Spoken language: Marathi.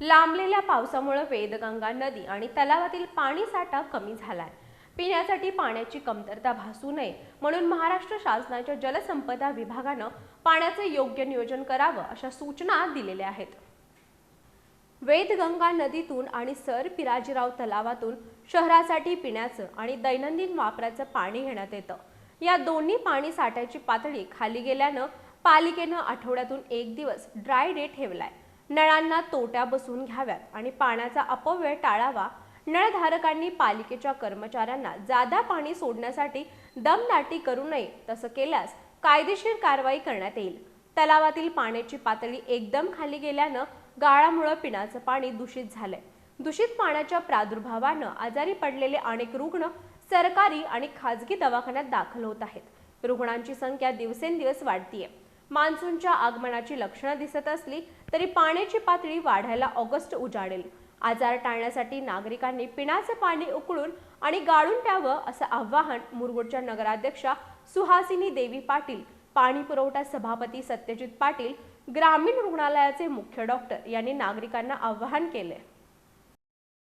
लांबलेल्या पावसामुळे वेदगंगा नदी आणि तलावातील पाणी साठा कमी झालाय। पिण्यासाठी पाण्याची कमतरता भासू नये म्हणून महाराष्ट्र शासनाच्या जलसंपदा विभागानं पाण्याचे योग्य नियोजन करावं अशा सूचना दिलेल्या आहेत। वेदगंगा नदीतून आणि सर पिराजीराव तलावातून शहरासाठी पिण्याचं आणि दैनंदिन वापराचं पाणी घेण्यात येतं। या दोन्ही पाणी साठ्याची पातळी खाली गेल्यानं पालिकेनं आठवड्यातून एक दिवस ड्राय डे ठेवलाय। नळांना तोट्या बसवून घ्याव्यात आणि पाण्याचा अपव्यय टाळावा। नळधारकांनी पालिकेच्या कर्मचाऱ्यांना जादा पाणी सोडण्यासाठी दमदाटी करू नये, तसं केल्यास कायदेशीर कारवाई करण्यात येईल। तलावातील पाण्याची पातळी एकदम खाली गेल्यानं गाळामुळे पिण्याचं पाणी दूषित झालंय। दूषित पाण्याच्या प्रादुर्भावानं आजारी पडलेले अनेक रुग्ण सरकारी आणि खाजगी दवाखान्यात दाखल होत आहेत। रुग्णांची संख्या दिवसेंदिवस वाढतीये। मान्सूनच्या आगमनाची लक्षणं दिसत असली तरी पाण्याची पातळी वाढायला ऑगस्ट उजाडेल। आजार टाळण्यासाठी नागरिकांनी पिण्याचं पाणी उकळून आणि गाळून प्यावं असं आवाहन मुरगुडच्या नगराध्यक्षा सुहासिनी देवी पाटील, पाणी पुरवठा सभापती सत्यजित पाटील, ग्रामीण रुग्णालयाचे मुख्य डॉक्टर यांनी नागरिकांना आवाहन केले।